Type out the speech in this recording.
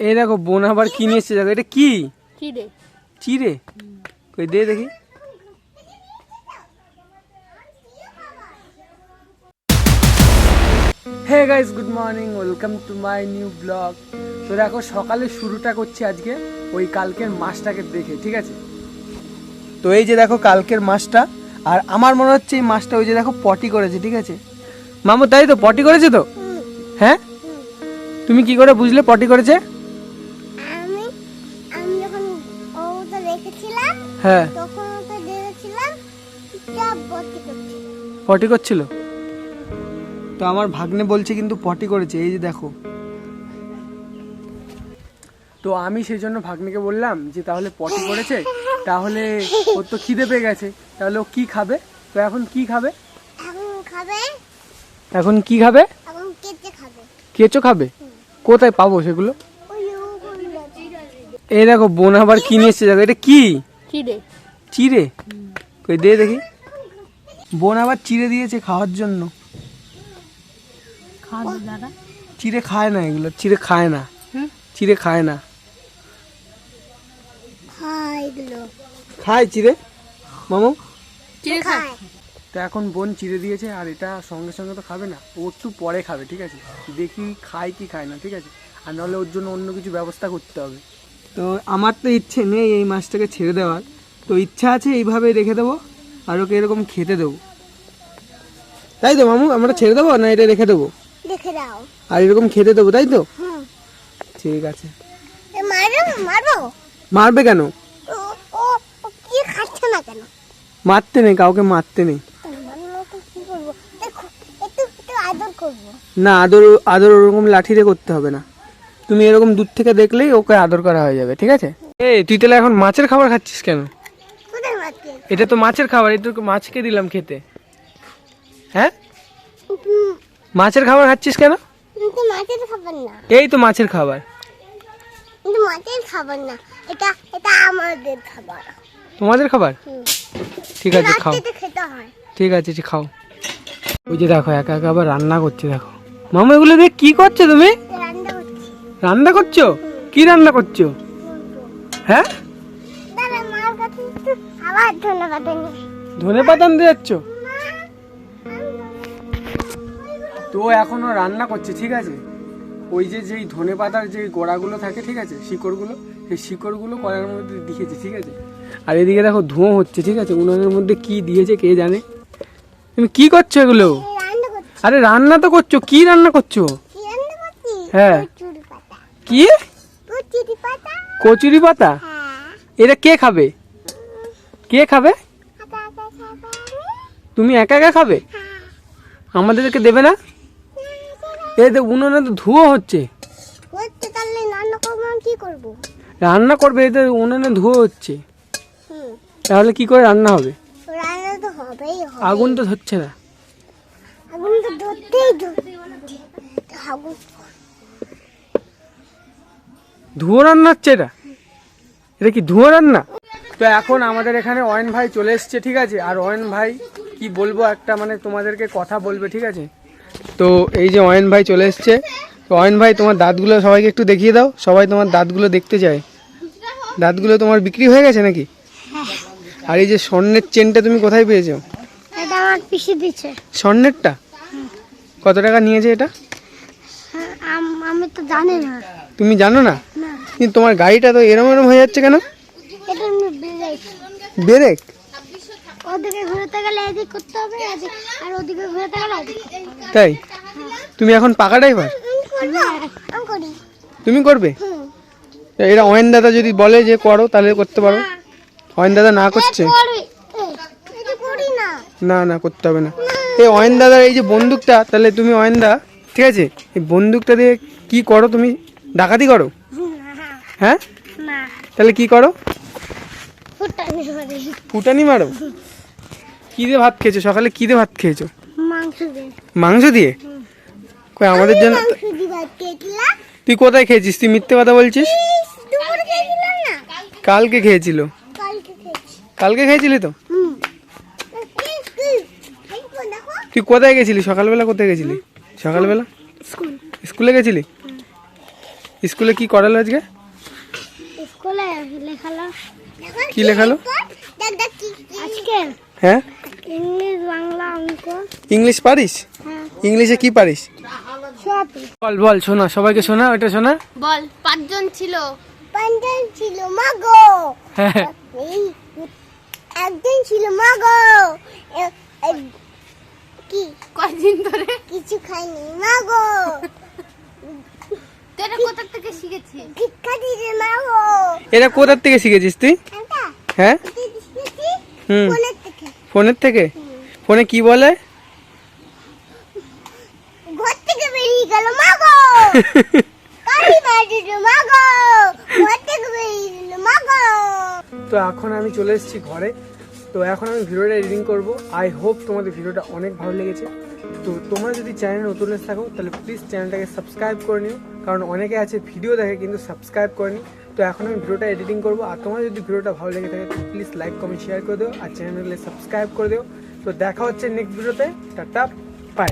এই দেখো বোন আবার কি নিয়ে এসেছে, দেখো এটা কি চিড়ে। চিড়ে কই দে দেখি। Hey guys, good morning, welcome to my new blog. তো দেখো সকালে শুরুটা করছি আজকে ওই কালকের মাছটাকে দেখে, ঠিক আছে। তো এই যে দেখো কালকের মাছটা, আর আমার মনে হচ্ছে এই মাছটা ওই যে দেখো পটি করেছে, ঠিক আছে মামু, তাই তো পটি করেছে তো? হ্যাঁ, তুমি কি করে বুঝলে পটি করেছে? আমি যখন ওটা রেখেছিলাম, হ্যাঁ, তখন ওটা দেখেছিলাম এটা পটি করছিল। তো আমার ভাগ্নে বলছে কিন্তু পটি করেছে, এই যে দেখো। তো আমি সেই জন্য ভাগ্নেকে বললাম যে তাহলে পটি করেছে, তাহলে ওর তো খিদে পেয়ে গেছে, তাহলে ও কি খাবে? তো এখন কি খাবে? এখন কি খাবে? এখন কেটে খাবে। কেঁচো খাবে? কোথায় পাবো সেগুলো? এই দেখো বোন আবার কি নিয়ে এসেছে, দেখো এটা কি চিড়ে। চিড়ে কই দে দেখি। বোন আবার চিড়ে দিয়েছে খাওয়ার জন্য। চিড়ে খায় না, এগুলো চিড়ে খায় না, চিড়ে খায় না। খায় চিড়ে মামু? চিড়ে খায়। তো এখন বোন চিড়ে দিয়েছে, আর এটা সঙ্গে সঙ্গে তো খাবে না, ও একটু পরে খাবে, ঠিক আছে। দেখি খায় কি খায় না, ঠিক আছে। আর নাহলে ওর জন্য অন্য কিছু ব্যবস্থা করতে হবে। তো আমার তো ইচ্ছে নেই এই মাছটাকে ছেড়ে দেওয়ার, তো ইচ্ছা আছে এইভাবে রেখে দেবো আর ওকে এরকম খেতে দেবো, তাই তো মামু? আমরা ছেড়ে দেবো না এটা রেখে দেবো? রেখে দাও আর এরকম খেতে দেবো, তাই তো? ঠিক আছে। মারবো? মারবে কেন? ও ও ও কি খাচ্ছে না কেন? মারতে নেই, কাউকে মারতে নেই। কি করবো? দেখো একটু একটু আদর করবো। না, আদর আদর ওরকম লাঠিতে করতে হবে না, তুমি এরকম দূর থেকে দেখলেই ওকে আদর করা হয়ে যাবে, ঠিক আছে। এই তুই তাহলে এখন মাছের খাবার খাচ্ছিস কেন? কোথায় মারছে? এটা তো মাছের খাবার, এটা তো মাছকে দিলাম খেতে। হ্যাঁ, মাছের খাবার খাচ্ছিস কেন? কিন্তু মাছের খাবার না। এই তো মাছের খাবার। কিন্তু মাছের খাবার না, এটা এটা আমাদের খাবার। তোমাদের খাবার? ঠিক আছে খাও, রাত্রিতে খেতে হয়। ঠিক আছে খাও। ওই যে দেখো একা একা আবার রান্না করছে, দেখো মামা এগুলো দিয়ে কি করছো তুমি? রান্না করছি। রান্না করছো? কি রান্না করছো? হ্যাঁ, দাদা মার কাছে একটু আবার ধন্যবাদ। ধনে পাতা আনতে যাচ্ছ? তো এখনো রান্না করছে, ঠিক আছে। ওই যে যেই ধনে পাতার যে গোড়াগুলো থাকে, ঠিক আছে, শিকড়গুলো, সেই শিকড়গুলো কড়াইয়ের মধ্যে দিয়েছে, ঠিক আছে। আর এদিকে দেখো ধোঁয়া হচ্ছে, ঠিক আছে, উনুনের মধ্যে কি দিয়েছে কে জানে। তুমি কি করছো এগুলো? রান্না করছি। আরে রান্না তো করছো, কি রান্না করছো? কি রান্না করছি? হ্যাঁ, কচুরি পাতা। কি কচুরি পাতা? কচুরি পাতা? হ্যাঁ। এটা কে খাবে? কে খাবে? আটা আটা খাবো। তুমি একা একা খাবে? আমাদেরকে দেবে না? এই তো উনুনে তো ধোঁয়া হচ্ছে। হচ্ছে তাহলে রান্না করবো, আমি কি করবো? রান্না করবে, এই তো উনুনে ধোঁয়া হচ্ছে, হুম, তাহলে কি করে রান্না হবে? রান্না তো হবেই হবে। আগুন তো ধরছে না। আগুন তো ধরতেই আগুন। ধোঁয়া রান্না হচ্ছে এটা? এটা কি ধোঁয়া রান্না? তো এখন আমাদের এখানে অয়ন ভাই চলে এসছে, ঠিক আছে। আর অয়ন ভাই কি বলবো, একটা মানে তোমাদেরকে কথা বলবে, ঠিক আছে। তো এই যে অয়ন ভাই চলে এসছে। তো অয়ন ভাই তোমার দাঁতগুলো সবাইকে একটু দেখিয়ে দাও, সবাই তোমার দাঁতগুলো দেখতে চায়। দাঁতগুলো তোমার বিক্রি হয়ে গেছে নাকি? আর এই যে স্বর্ণের চেনটা তুমি কোথায় পেয়েছো? এটা আমার পিসি দিচ্ছে। স্বর্ণেরটা কত টাকা নিয়েছে এটা? আমি তো জানি না। তুমি জানো না? না, কিন্তু তোমার গাড়িটা তো এরম এরম হয়ে যাচ্ছে কেন? এটা আমি ব্রেক। ব্রেক? ওদিকে ঘুরতে গেলে এদিক করতে হবে, আর ওদিকে ঘুরতে গেলে ওদিক করতে হবে। তাই? তুমি এখন পাকা ড্রাইভার? আমি করি। তুমি করবে? হুম। তো এরা অয়ন দাদা যদি বলে যে করো, তাহলে করতে পারো। অয়ন দাদা না করছে? এটা করি না। না না, করতে হবে না। এই অয়ন দাদার এই যে বন্দুকটা, তাহলে তুমি অয়ন দা, ঠিক আছে, এই বন্দুকটা দিয়ে কি করো তুমি? ডাকাতি করো? হ্যাঁ, না, তাহলে কি করো? ফুটানি মারি। ফুটানি মারো? কি দিয়ে ভাত খেয়েছো সকালে? কি দিয়ে ভাত খেয়েছো? মাংস দিয়ে। মাংস দিয়ে? কই আমাদের জন্য? মাংস দিয়ে ভাত খেয়েছিলাম। তুই কোথায় খেয়েছিস? তুই মিথ্যে কথা বলছিস। দুপুরে খেয়েছিলাম না, কালকে খেয়েছিল। কালকে খেয়েছি। কালকে খেয়েছিলি তো? হুম। দেখো তুই কোথায় গেছিলি সকালবেলা? কোথায় গেছিলি সকালবেলা? স্কুল। স্কুলে গেছিলি? স্কুলে কি করালো আজকে? স্কুলে লেখালো। কি লেখালো আজকে হ্যাঁ? ইংলিশ, বাংলা, অঙ্ক। ইংলিশ পারিস? হ্যাঁ, ইংলিশে কি পারিস? সবই। বল বল, শোনা, সবাইকে শোনা, ওটা শোনা। বল 5 জন ছিল। পাঁচজন ছিল মাগো। হ্যাঁ একদিন ছিল মাগো। কি কয়দিন ধরে? কিছু খাইনি মাগো। তোরা কোথা থেকে শিখেছিস? ভিক্ষা দিতে মাগো। এটা কোথার থেকে শিখেছিস তুই? এটা হ্যাঁ দিদি হুম, ফোনের থেকে। ফোনের থেকে? ফোনে কি বলে? ঘর থেকে বেরিয়ে গেল মাগো। কালি বাড়ির মাগো। ঘর থেকে বেরিয়ে গেল মাগো। তো এখন আমি চলে এসেছি ঘরে। তো এখন আমি ভিডিওটা এডিটিং করব। আই হোপ তোমাদের ভিডিওটা অনেক ভালো লেগেছে। তো তোমরা যদি চ্যানেলে নতুন এসে থাকো তাহলে প্লিজ চ্যানেলটাকে সাবস্ক্রাইব করে নিও, কারণ অনেকে আছে ভিডিও দেখে কিন্তু সাবস্ক্রাইব করেনি। তো এখন আমি ভিডিওটা এডিটিং করব। আর তোমার যদি ভিডিওটা ভালো লেগে থাকে প্লিজ লাইক কমেন্ট শেয়ার করে দিও আর চ্যানেলে সাবস্ক্রাইব করে দিও। তো দেখা হচ্ছে নেক্সট ভিডিওতে। Tata, by.